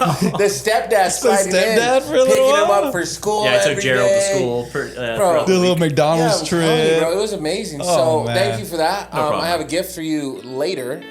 The stepdad sliding in, for a little picking him while? up for school. Yeah, I took every Gerald day. to school. Bro, The little McDonald's I'm telling you, trip. bro, it was amazing. Oh, so man. thank you for that. No problem. I have a gift for you later.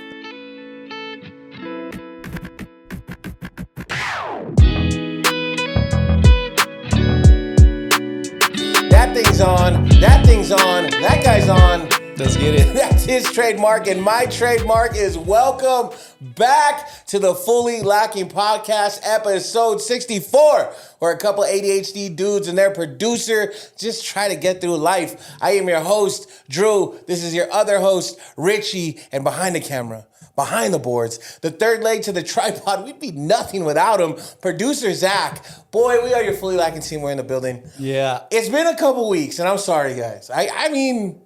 That thing's on. That thing's on. That guy's on. Let's get it. That's his trademark, and my trademark is welcome back to the Fully Lacking Podcast, episode 64, where a couple ADHD dudes and their producer just try to get through life. I am your host, Drew. This is your other host, Richie, and behind the camera, behind the boards, the third leg to the tripod, we'd be nothing without him, producer Zach. Boy, we are your Fully Lacking team. We're in the building. Yeah. It's been a couple weeks, and I'm sorry, guys. I mean,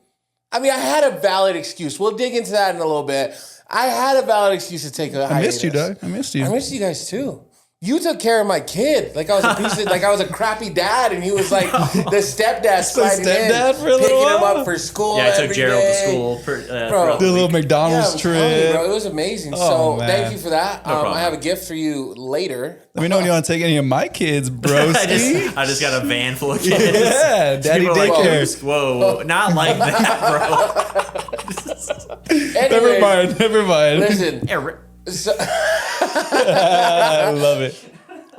I had a valid excuse. We'll dig into that in a little bit. I had a valid excuse to take a hiatus. I missed you, Doug. I missed you. I missed you guys too. You took care of my kid like I was a piece of, like I was a crappy dad, and he was like the stepdad sliding stepdad in, for a little picking him while? up for school. Yeah, I took every Gerald day. to school. Bro. The little McDonald's I'm telling you, trip. bro, it was amazing. Oh, so man. thank you for that. problem. I have a gift for you later. Let me know when you want to take any of my kids, broski. I just got a van full of kids. Yeah, daddy People are like, daycare. whoa, not like that, bro. Anyways, Never mind. Listen, Yeah, so, I love it.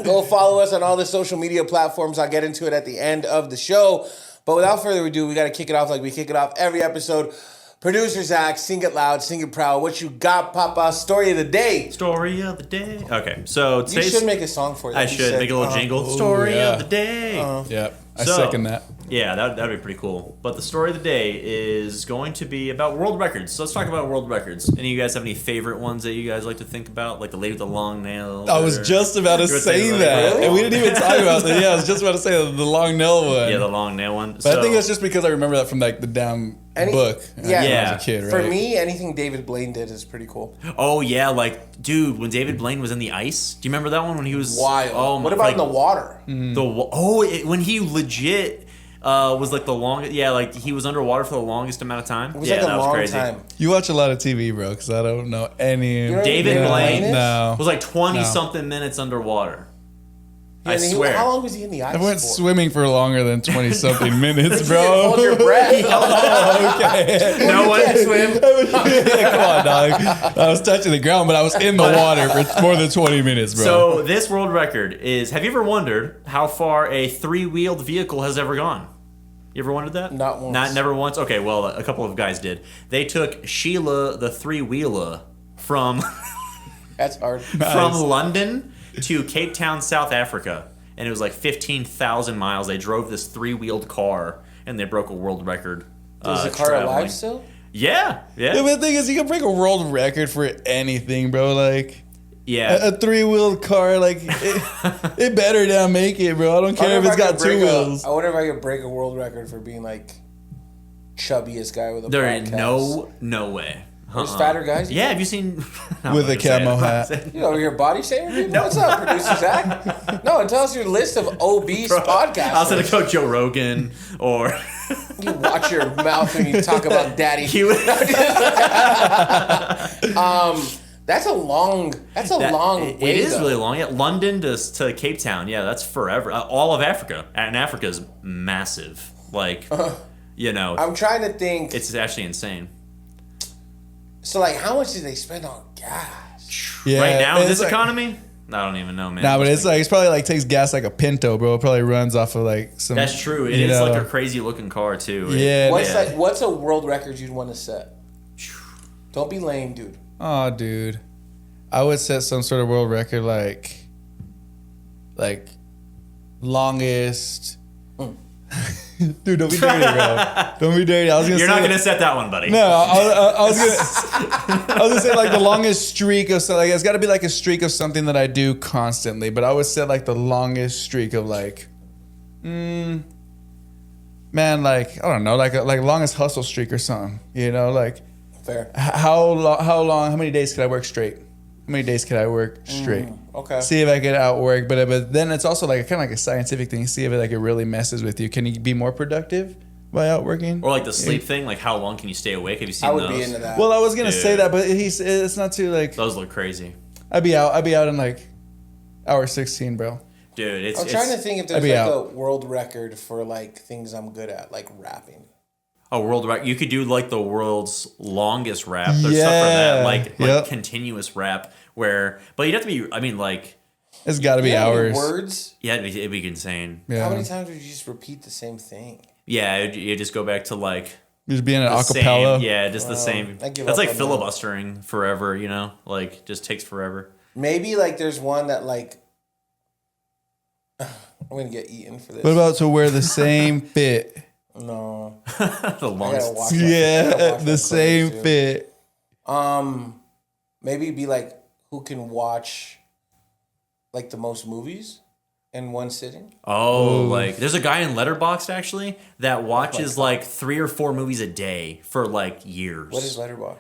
go follow us on all the social media platforms. I'll get into it at the end of the show. But without further ado, we got to kick it off like we kick it off every episode. Producer Zach, sing it loud, sing it proud. What you got, Papa? Story of the day. Story of the day. Okay, so You today's... should make a song for it. I should make a little jingle. Story yeah. of the day. Yep. I So- second that. Yeah, that'd be pretty cool. But the story of the day is going to be about world records. So let's talk about world records. Any of you guys have any favorite ones that you guys like to think about? Like the lady with the long nail? I was just about to You were say thinking that. like- And we didn't even talk about that. Yeah, I was just about to say the long nail one. Yeah, the long nail one. But I think that's just because I remember that from like the damn book. Yeah. When I Yeah. was a kid, right? For me, anything David Blaine did is pretty cool. Oh, yeah, like, dude, when David Blaine was in the ice. Do you remember that one when he was... Wild. Oh, my, What about like, in the water? when he legit... was like the longest, yeah, like he was underwater for the longest amount of time. It was Yeah, like a that was long crazy. time. You watch a lot of TV, bro, because I don't know any. You know David Yeah. Blaine No. was like 20 No. something minutes underwater. Yeah, I and swear. How long was he in the ice I went for? swimming for longer than 20 something minutes, Hold bro. your breath. Okay. No one. You can't swim. Come on, dog. I was touching the ground, but I was in the water for more than 20 minutes, bro. So this world record is. Have you ever wondered how far a three-wheeled vehicle has ever gone? You ever wondered that? Not once. Never once. Okay, well, a couple of guys did. They took Sheila the three-wheeler from That's hard. from London to Cape Town, South Africa, and it was like 15,000 miles. They drove this three-wheeled car, and they broke a world record. Is the car traveling. alive still? Yeah. Yeah, but the thing is, you can break a world record for anything, bro. Like Yeah. a three-wheeled car, like it better not make it, bro. I don't care if it's got two wheels. I wonder if I could break a world record for being like chubbiest guy with a There podcast. ain't no way. There's fatter guys. Yeah, have you seen... With a camo hat. You over here body shaming people? What's up, producer Zach? No, tell us your list of obese podcasters. I was going to go Joe Rogan or... You watch your mouth when you talk about daddy. That's a long It way. is though. really long. Yeah, London to Cape Town. Yeah, that's forever. All of Africa. And Africa's massive. Like, you know, I'm trying to think. it's actually insane. So, like, how much did they spend on gas? Yeah, Right now in it's this like- economy? I don't even know, man. Nah, but it's like it's probably like takes gas like a Pinto, bro. It probably runs off of like some. That's true. It you is know. like a crazy looking car, too. Yeah. What's a world record you'd want to set? Don't be lame, dude. Oh, dude, I would set some sort of world record like longest. Dude, don't be dirty, bro. Don't be dirty. I was gonna. You're say not going to set that one, buddy. No, I was gonna say like the longest streak of something. Like, it's got to be like a streak of something that I do constantly. But I would say like the longest streak of like, man, like I don't know, like longest hustle streak or something. You know, like Fair. how long? How many days could I work straight? How many days could I work straight? Okay. See if I could outwork, but then it's also like kind of like a scientific thing. See if it like it really messes with you. Can you be more productive by outworking? Or like the sleep thing, like how long can you stay awake? Have you seen I would those? be into that. Well, I was gonna say Dude. that, but it's not too like. Those look crazy. I'd be out in like Hour 16, bro. Dude, I'm trying to think if there's I'd be like out. a world record for like things I'm good at, like rapping. a world record. You could do like the world's longest rap. There's stuff for Yeah. that, like Yep. continuous rap. But you'd have to be. I mean, like, It's got to be Yeah, hours. words. yeah, it'd be insane. Yeah. How many times would you just repeat the same thing? Yeah, you just go back to like Just being an the acapella. same. Yeah, just the same. I give That's up like on that. filibustering forever. You know, like just takes forever. Maybe like there's one that like I'm gonna get eaten for this. What about to wear the same fit? No, The I gotta longest. watch my- I gotta Yeah, watch my the same clothes, too. fit. Maybe be like who can watch like the most movies in one sitting. Oh, like there's a guy in Letterboxd actually that watches like 3 or 4 movies a day for like years. What is Letterboxd?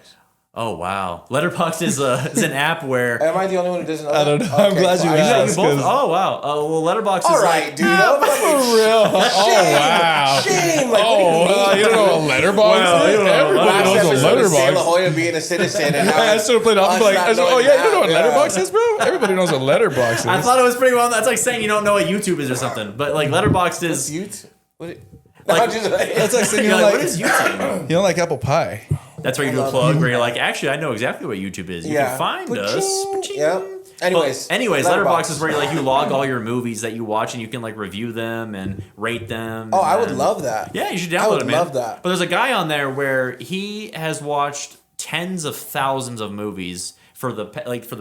Oh wow, Letterboxd is an app where. Am I the only one who doesn't know? I don't that? know. I'm glad you fine. asked. Yeah, you That's both. 'cause- Oh wow. Well, Letterboxd is All like. right, dude. No fucking real. Oh wow. shame. Like, Oh, what do you don't know what letterbox Well, is? you don't know what Everybody Last knows episode what was Sam La letterbox. Jolla being a citizen, and now I should have played off us like, not oh yeah, knowing you don't know what that. letterbox is, bro? Everybody knows what letterbox is. I thought it was pretty well. That's like saying you don't know what YouTube is or something. But like Letterboxd is. YouTube. What? It, Like- no, just, That's like saying you You're don't like, like, what is YouTube? you don't like apple pie. That's where you do a plug where you're like, actually, I know exactly what YouTube is. You can find us. Paching. Yep. Anyways, Letterboxd is where you log all your movies that you watch and you can like review them and rate them. Oh, I would and- love that. Yeah, you should I download would it, man. love that. But there's a guy on there where he has watched tens of thousands of movies for the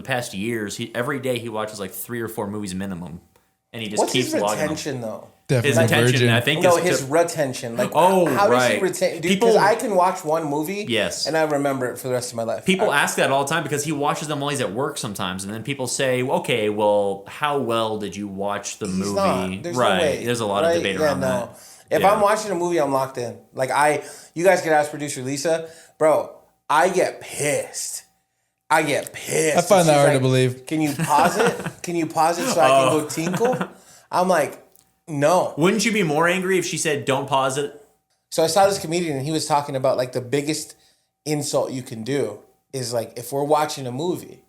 past years. Every day he watches like 3 or 4 movies minimum, and he just What's keeps his logging them. retention though? His Definitely attention, virgin. I think, No, is his retention. Like, Oh, how does he right. retain? Dude, People- because I can watch one movie, Yes. and I remember it for the rest of my life. People ask that all the time because he watches them while he's at work sometimes, and then people say, "Okay, well, how well did you watch the He's movie?" not. There's right? no way. There's a lot of Right? debate Yeah, around that. If Yeah. I'm watching a movie, I'm locked in. Like you guys could ask producer Lisa, bro. I get pissed. I get pissed. I find And that she's hard to like, believe. Can you pause it? Can you pause it so I can go tinkle? I'm like, no. Wouldn't you be more angry if she said, "Don't pause it"? So I saw this comedian and he was talking about like the biggest insult you can do is like if we're watching a movie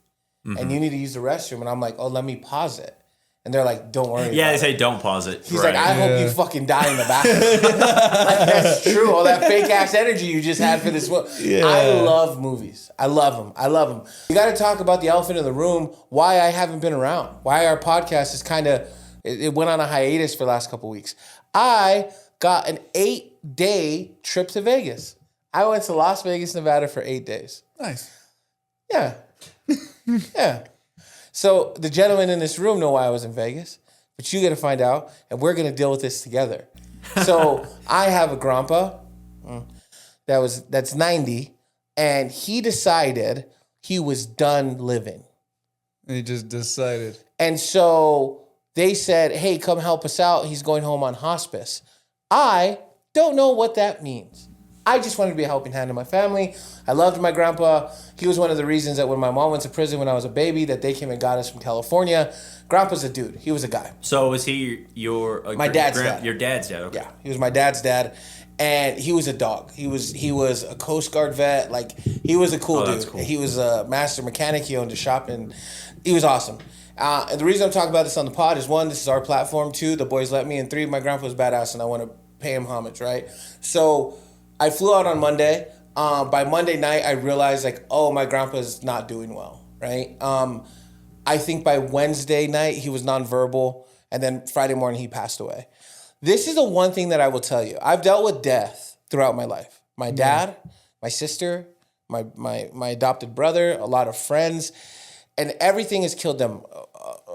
Mm-hmm. and you need to use the restroom and I'm like, oh, let me pause it. And they're like, don't worry. Yeah, about they it. say, "Don't pause it." He's right. like, I hope you fucking die in the bathroom. Like, that's true. All that fake ass energy you just had for this movie. I love movies. I love them. I love them. We got to talk about the elephant in the room. Why I haven't been around. Why our podcast is kind of it went on a hiatus for the last couple weeks. I got an 8-day trip to Vegas. I went to Las Vegas, Nevada for 8 days. Nice. Yeah. Yeah. So the gentlemen in this room know why I was in Vegas, but you got to find out, and we're going to deal with this together. So I have a grandpa that's 90, and he decided he was done living. And he just decided. And so they said, hey, come help us out. He's going home on hospice. I don't know what that means. I just wanted to be a helping hand to my family. I loved my grandpa. He was one of the reasons that when my mom went to prison when I was a baby, that they came and got us from California. Grandpa's a dude. He was a guy. So was he your My dad's dad. Your dad's dad. Okay. Yeah, he was my dad's dad, and he was a dog. He was a Coast Guard vet. Like, he was a cool dude. that's cool. He was a master mechanic. He owned a shop, and he was awesome. And the reason I'm talking about this on the pod is 1, this is our platform. 2, the boys let me, and 3, my grandpa was badass, and I want to pay him homage, right? So I flew out on Monday. By Monday night, I realized like, oh, my grandpa's not doing well, right? I think by Wednesday night, he was nonverbal, and then Friday morning, he passed away. This is the one thing that I will tell you. I've dealt with death throughout my life. My dad, my sister, my adopted brother, a lot of friends, and everything has killed them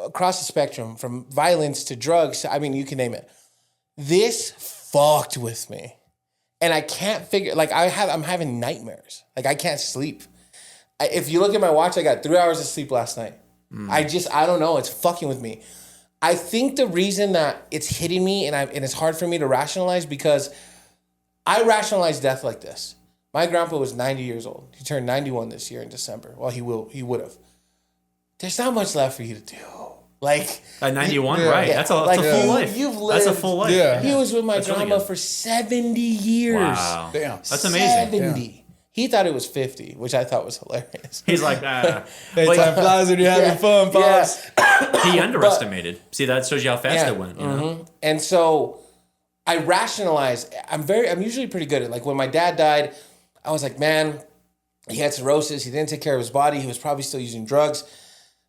across the spectrum, from violence to drugs. I mean, you can name it. This fucked with me. And I can't figure, like I'm having nightmares. Like I can't sleep. If you look at my watch, I got 3 hours of sleep last night. I don't know. It's fucking with me. I think the reason that it's hitting me and it's hard for me to rationalize because I rationalize death like this. My grandpa was 90 years old. He turned 91 this year in December. Well, he would have. There's not much left for you to do. Like At 91, Yeah. right? Yeah. That's a Like, full you- life. you've That's a lived- full life. Yeah. he was with my That's really grandma good. for 70 years. Wow. Damn. That's amazing. 70. He thought it was 50, which I thought was hilarious. He's like, Hey, time flies when you're having fun, pops. He underestimated. See, that shows you how fast it went. You know? And so I rationalized. I'm usually pretty good at, like, when my dad died, I was like, man, he had cirrhosis. He didn't take care of his body. He was probably still using drugs.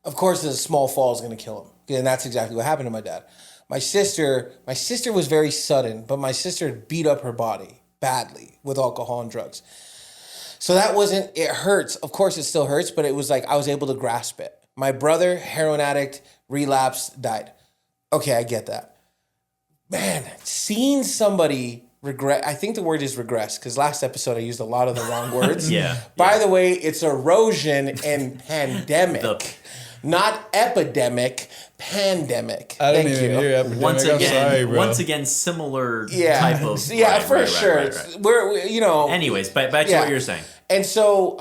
Of course, a small fall is going to kill him. And that's exactly what happened to my dad. My sister was very sudden, but my sister had beat up her body badly with alcohol and drugs. So that wasn't, it hurts. Of course, it still hurts, but it was like I was able to grasp it. My brother, heroin addict, relapsed, died. Okay, I get that. Man, seeing somebody regret, I think the word is regress, because last episode I used a lot of the wrong words. By the way, it's erosion and pandemic. Not epidemic, pandemic. I didn't even hear epidemic. Once again, similar type of. Yeah, for sure. Right. We're you know. Anyways, back to what you're saying. And so,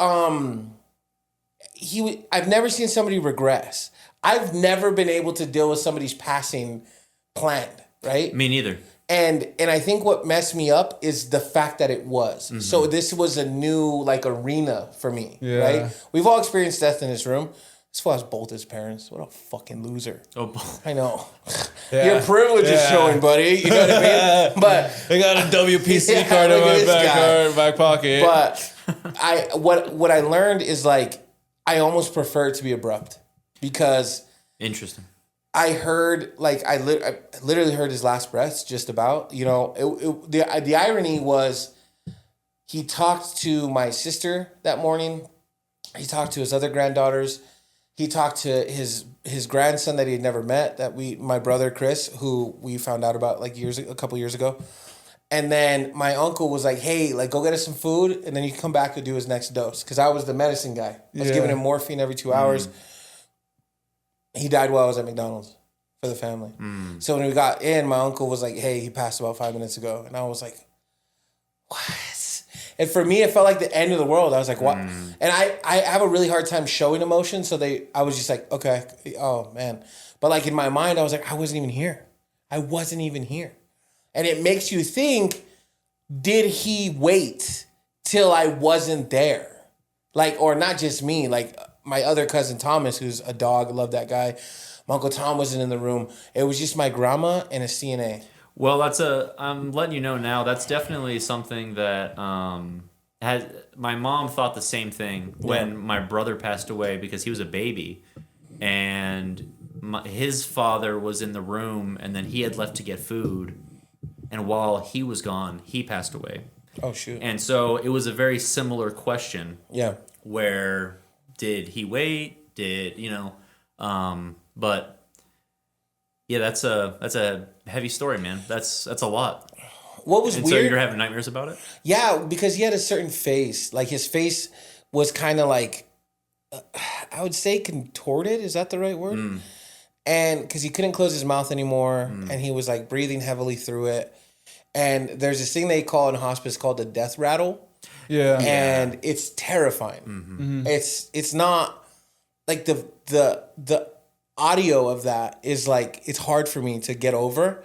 I've never seen somebody regress. I've never been able to deal with somebody's passing planned, right? Me neither. And I think what messed me up is the fact that it was. Mm-hmm. So this was a new, like, arena for me, right? We've all experienced death in this room. This fool has both his parents. What a fucking loser. Oh, I know. Your privilege is showing, buddy. You know what I mean? But I got a WPC card in my back pocket. But what I learned is, like, I almost prefer it to be abrupt, because interesting. I heard, like, I literally heard his last breaths, just about. You know, the irony was, he talked to my sister that morning. He talked to his other granddaughters. He talked to his grandson that he had never met, my brother Chris, who we found out about like a couple years ago. And then my uncle was like, hey, like, go get us some food, and then you can come back and do his next dose. Because I was the medicine guy. I was giving him morphine every 2 hours. He died while I was at McDonald's for the family. So when we got in, my uncle was like, hey, he passed about 5 minutes ago. And I was like, what? And for me, it felt like the end of the world. I was like, what? And I have a really hard time showing emotion. So I was just like, okay, oh, man. But, like, in my mind, I was like, I wasn't even here. And it makes you think, did he wait till I wasn't there? Like, or not just me, like my other cousin Thomas, who's a dog, I love that guy. My Uncle Tom wasn't in the room. It was just my grandma and a CNA. Well, I'm letting you know now, that's definitely something that my mom thought the same thing when my brother passed away, because he was a baby, and his father was in the room, and then he had left to get food, and while he was gone, he passed away. Oh, shoot. And so it was a very similar question. Yeah. Where did he wait? But yeah, that's a heavy story, man. That's a lot. What was weird? So you're having nightmares about it? Yeah, because he had a certain face. Like, his face was kind of like, I would say contorted. Is that the right word? And because he couldn't close his mouth anymore, and he was like breathing heavily through it. And there's this thing they call in hospice called the death rattle. Yeah. And it's terrifying. It's not like the audio of that is like, it's hard for me to get over.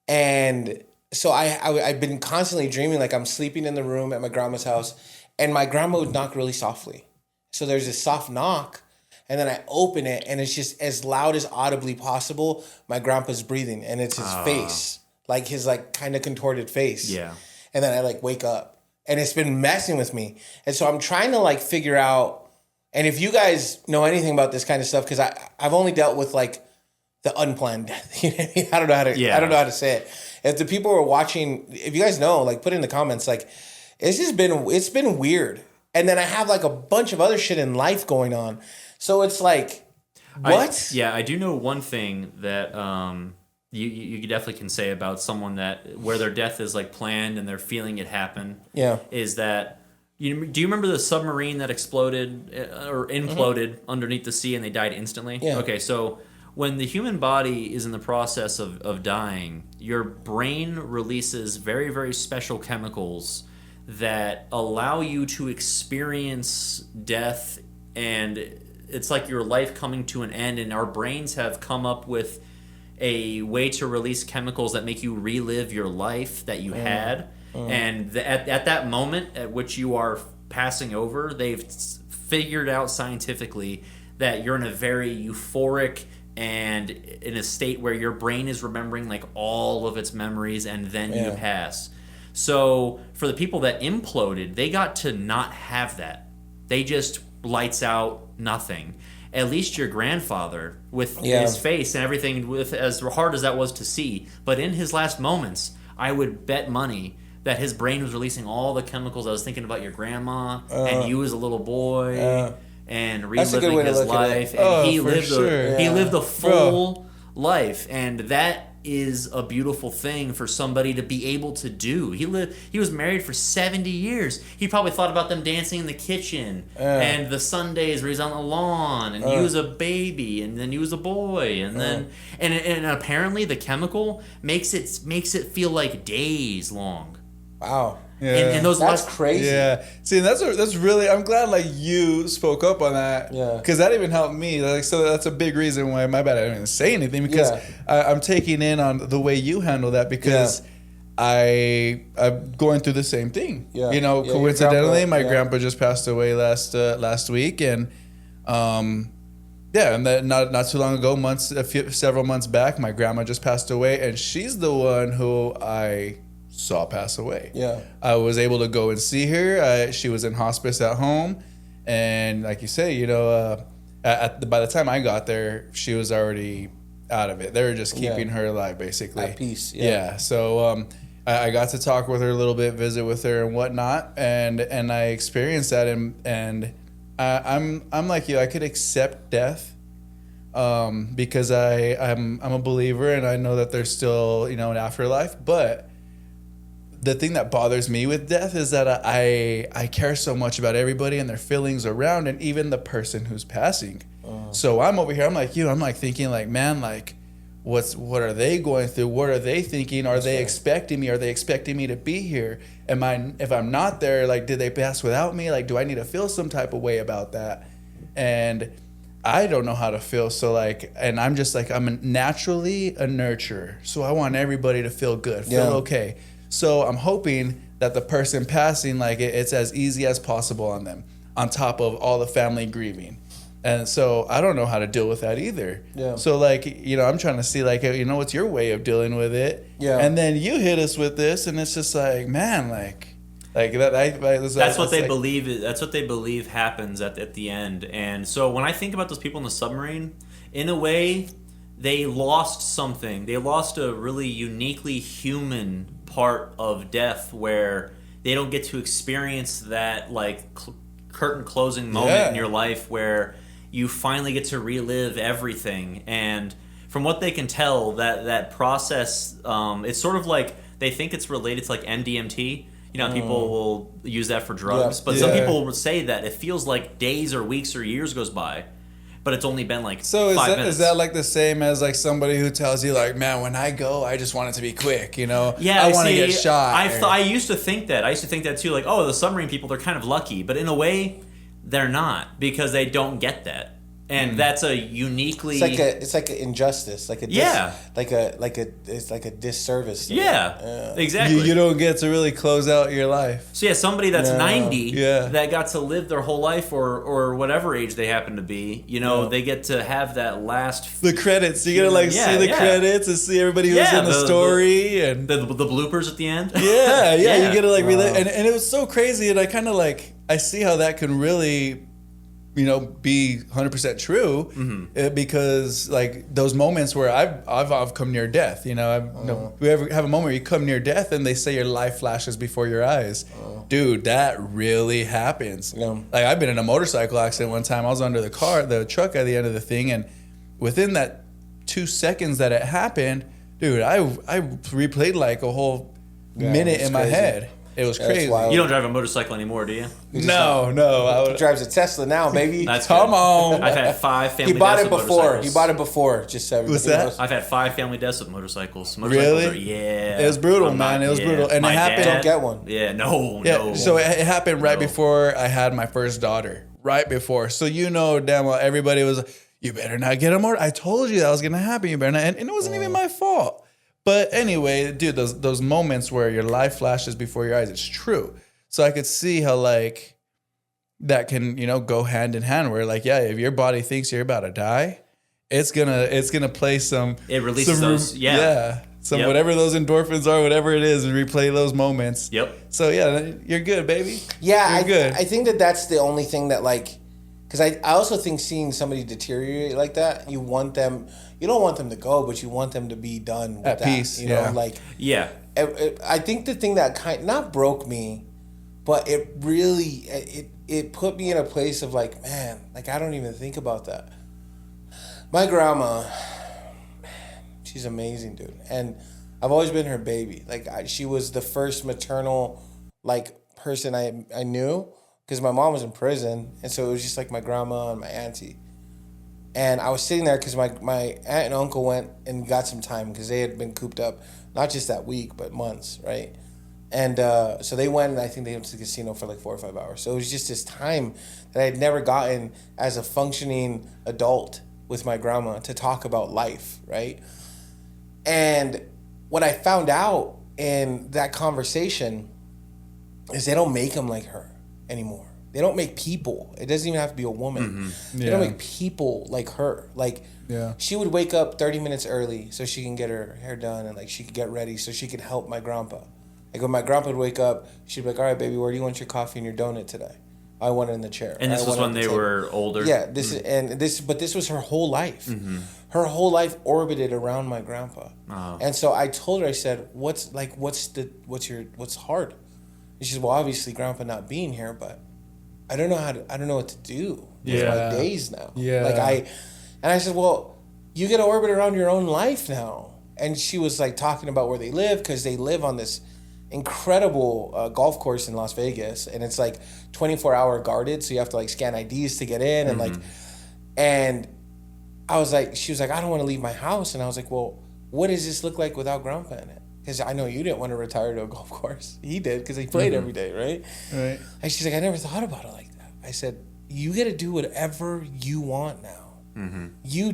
And so I've been constantly dreaming, like, I'm sleeping in the room at my grandma's house, and my grandma would knock really softly. So there's this soft knock, and then I open it, and it's just as loud as audibly possible. My grandpa's breathing, and it's his face, like his, like, kind of contorted face. Yeah. And then I, like, wake up, and it's been messing with me. And so I'm trying to, like, figure out, and if you guys know anything about this kind of stuff, because I've only dealt with, like, the unplanned death. You know what I mean? I don't know how to say it. If the people who are watching, if you guys know, like, put in the comments, like, it's been weird. And then I have, like, a bunch of other shit in life going on. So it's like, what? I do know one thing that you definitely can say about someone where their death is, like, planned and they're feeling it happen. Yeah. Is that, do you remember the submarine that exploded or imploded underneath the sea and they died instantly? Yeah. Okay, so when the human body is in the process of dying, your brain releases very, very special chemicals that allow you to experience death, and it's like your life coming to an end, and our brains have come up with a way to release chemicals that make you relive your life that you had. And at that moment at which you are passing over, they've figured out scientifically that you're in a very euphoric and in a state where your brain is remembering like all of its memories, and then you pass. So for the people that imploded, they got to not have that. They just lights out, nothing. At least your grandfather, with his face and everything, with as hard as that was to see, but in his last moments, I would bet money that his brain was releasing all the chemicals. I was thinking about your grandma and you as a little boy. And reliving his life, and he lived a full life, and that is a beautiful thing for somebody to be able to do. He was married for 70 years. He probably thought about them dancing in the kitchen and the Sundays where he's on the lawn, and he was a baby, and then he was a boy, and then and apparently the chemical makes it feel like days long. Wow. Yeah. And those that's crazy. Yeah. See, that's really. I'm glad like you spoke up on that. Yeah. Because that even helped me. Like, so that's a big reason why. My bad. I didn't even say anything because I'm taking in on the way you handle that because I'm going through the same thing. Yeah. You know, coincidentally, my grandpa just passed away last week, and and then not too long ago, several months back, my grandma just passed away, and she's the one who I saw pass away. Yeah, I was able to go and see her. She was in hospice at home, and like you say, you know, by the time I got there, she was already out of it. They were just keeping her alive, basically. At peace. Yeah. So I got to talk with her a little bit, visit with her and whatnot, and I experienced that, and I'm like you. I could accept death. Because I'm a believer, and I know that there's still, you know, an afterlife, but the thing that bothers me with death is that I care so much about everybody and their feelings around, and even the person who's passing. So I'm over here. I'm like you. I'm like thinking, like, man, like, what are they going through? What are they thinking? Are they expecting me? Are they expecting me to be here? If I'm not there, like, did they pass without me? Like, do I need to feel some type of way about that? And I don't know how to feel. So like, and I'm just like, I'm naturally a nurturer. So I want everybody to feel good, feel okay. So I'm hoping that the person passing, like it's as easy as possible on them, on top of all the family grieving. And so I don't know how to deal with that either. Yeah. So like, you know, I'm trying to see like, you know, what's your way of dealing with it? Yeah. And then you hit us with this, and it's just like, man, like that. That's what they believe. That's what they believe happens at the end. And so when I think about those people in the submarine, in a way, they lost something. They lost a really uniquely human part of death where they don't get to experience that like curtain closing moment in your life where you finally get to relive everything. And from what they can tell, that process, it's sort of like they think it's related to like MDMT. You know, people will use that for drugs, but some people will say that it feels like days or weeks or years goes by, but it's only been like 5 minutes. Is that like the same as like somebody who tells you like, man, when I go, I just want it to be quick, you know? Yeah, I want to get shot. I used to think that. I used to think that too, like, oh, the submarine people, they're kind of lucky, but in a way, they're not, because they don't get that. And that's a uniquely it's like an injustice, like a it's like a disservice. Exactly. You don't get to really close out your life. So somebody that's 90 that got to live their whole life or whatever age they happen to be, you know, they get to have that last the credits. You gotta like see the credits and see everybody who's in the story and the bloopers at the end. You gotta like relive, and it was so crazy, and I kind of like I see how that can really, you know, be 100% true, because like those moments where I've come near death, you know, we ever have a moment where you come near death and they say your life flashes before your eyes. Dude, that really happens. Like I've been in a motorcycle accident one time. I was under the truck at the end of the thing, and within that 2 seconds that it happened, dude, I replayed like a whole minute in my head. It was crazy. You don't drive a motorcycle anymore, do you? No. He drives a Tesla now, baby. Come on. I've had 5 family deaths with motorcycles. He bought it before. Just so what's that? I've had 5 family deaths with motorcycles. Really? It was brutal, man. It was brutal. And my it happened. Don't get one. No. So it happened right before I had my first daughter. Right before. So you know damn well everybody was, you better not get a motor. I told you that was going to happen. You better not. And it wasn't even my fault. But anyway, dude, those moments where your life flashes before your eyes, it's true. So I could see how like that can, go hand in hand where like, yeah, if your body thinks you're about to die, it's gonna play some, it releases those, some whatever those endorphins are, whatever it is, and replay those moments. Yep. So yeah, you're good, baby. Yeah, you're good. I think that's the only thing that like, because I also think seeing somebody deteriorate like that, you don't want them to go, but you want them to be done with at that, peace. I think the thing that not broke me, but it really it put me in a place of like, man, like I don't even think about that. My grandma, she's amazing, dude, and I've always been her baby. Like she was the first maternal like person I knew, because my mom was in prison, and so it was just like my grandma and my auntie. And I was sitting there because my aunt and uncle went and got some time because they had been cooped up, not just that week, but months, right? And so they went, and I think they went to the casino for like 4 or 5 hours. So it was just this time that I had never gotten as a functioning adult with my grandma to talk about life, right? And what I found out in that conversation is they don't make them like her anymore. They don't make people. It doesn't even have to be a woman. Mm-hmm. They don't make people like her. Like she would wake up 30 minutes early so she can get her hair done and like she could get ready so she could help my grandpa. Like when my grandpa would wake up, she'd be like, "All right, baby, where do you want your coffee and your donut today?" I want it in the chair. And this was when they were older. Yeah, but this was her whole life. Mm-hmm. Her whole life orbited around my grandpa. Oh. And so I told her, I said, what's hard? And she said, well, obviously grandpa not being here, but I don't know what to do with my days now. Yeah. And I said, well, you get to orbit around your own life now. And she was like talking about where they live, because they live on this incredible golf course in Las Vegas, and it's like 24-hour guarded, so you have to like scan IDs to get in, and and I was like, she was like, I don't want to leave my house, and I was like, well, what does this look like without grandpa in it? Because I know you didn't want to retire to a golf course. He did, because he played every day, right? Right. And she's like, I never thought about it like that. I said, you get to do whatever you want now. Mm-hmm. You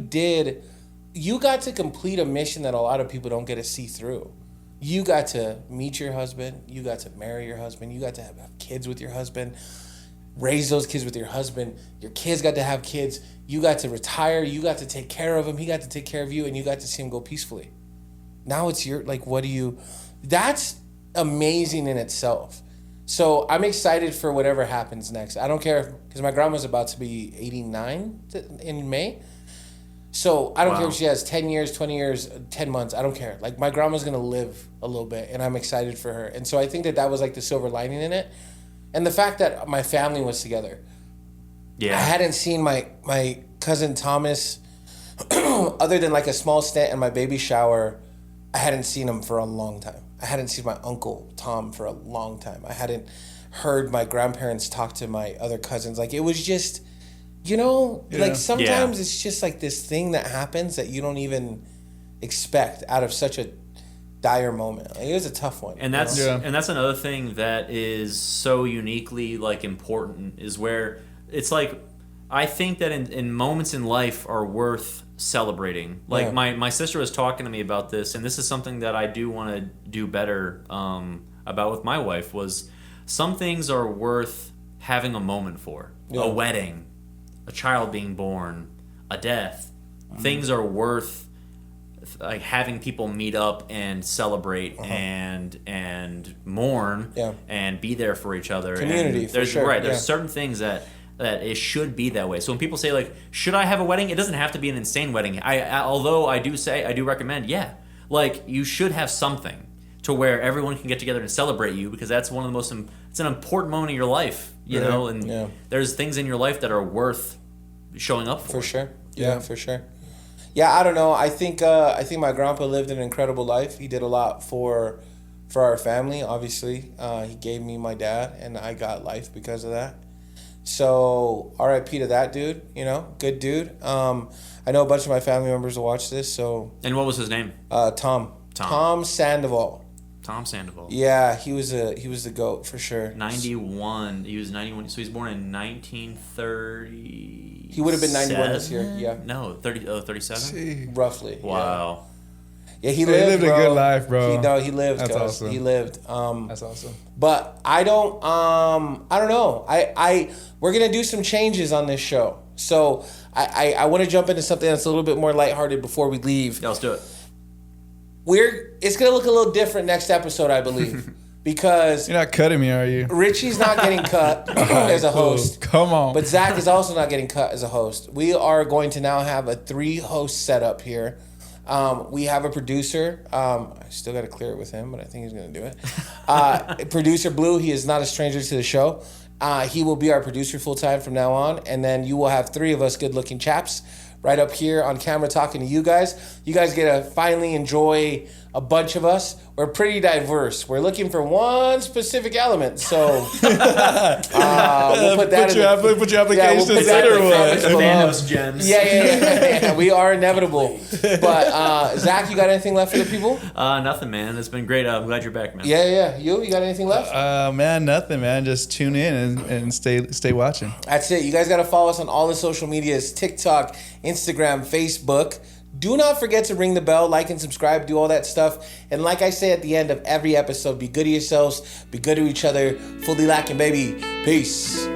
got to complete a mission that a lot of people don't get to see through. You got to meet your husband. You got to marry your husband. You got to have kids with your husband. Raise those kids with your husband. Your kids got to have kids. You got to retire. You got to take care of him. He got to take care of you, and you got to see him go peacefully. Now it's that's amazing in itself. So I'm excited for whatever happens next. I don't care, because my grandma's about to be 89 in May. So I don't care if she has 10 years, 20 years, 10 months. I don't care. Like, my grandma's going to live a little bit, and I'm excited for her. And so I think that was like the silver lining in it. And the fact that my family was together. Yeah. I hadn't seen my cousin Thomas, other than like a small stint in my baby shower. I hadn't seen him for a long time. I hadn't seen my uncle Tom for a long time. I hadn't heard my grandparents talk to my other cousins. Like, it was just... like sometimes it's just like this thing that happens that you don't even expect out of such a dire moment. Like, it was a tough one. And that's another thing that is so uniquely like important, is where it's like, I think that in moments in life are worth celebrating. Like my sister was talking to me about this, and this is something that I do want to do better about with my wife, was some things are worth having a moment for. A wedding, a child being born, a death. Things are worth like having people meet up and celebrate and mourn and be there for each other. Community, and there's, for sure. Right, there's certain things that it should be that way. So when people say like, should I have a wedding? It doesn't have to be an insane wedding. Although I do recommend, like you should have something to where everyone can get together and celebrate you, because that's one of the most, it's an important moment in your life, you know, and there's things in your life that are worth showing up for. For sure. Yeah, for sure. Yeah, I don't know. I think my grandpa lived an incredible life. He did a lot for our family, obviously. He gave me my dad, and I got life because of that. So R.I.P. to that dude, good dude. I know a bunch of my family members will watch this, so. And what was his name? Tom Sandoval. Tom Sandoval. Yeah, he was the GOAT for sure. 91. He was 91. So he's born in 1930. He would have been 91 this year. Yeah. No, 37. Roughly. Wow. Yeah, he They lived, lived a bro. good life, bro. He lived. That's cuz. awesome. He lived. That's awesome. But I don't know. We're gonna do some changes on this show. So I want to jump into something that's a little bit more lighthearted before we leave. Yeah, let's do it. It's gonna look a little different next episode, I believe. Because You're not cutting me, are you? Richie's not getting cut as a host. Come on. But Zach is also not getting cut as a host. We are going to now have a 3-host setup here. We have a producer. I still got to clear it with him, but I think he's going to do it. Producer Blue, he is not a stranger to the show. He will be our producer full time from now on. And then you will have 3 of us good looking chaps right up here on camera talking to you guys. You guys get to finally enjoy a bunch of us. We're pretty diverse. We're looking for one specific element. So we'll put that Put your applications put that in in or the what? comments below. Thanos gems. Yeah. We are inevitable. But Zach, you got anything left for the people? Nothing, man. It's been great. I'm glad you're back, man. Yeah. You got anything left? Man, nothing, man. Just tune in and stay watching. That's it. You guys got to follow us on all the social medias: TikTok, Instagram, Facebook. Do not forget to ring the bell, like and subscribe, do all that stuff. And like I say at the end of every episode, be good to yourselves, be good to each other. Fully lacking, baby. Peace.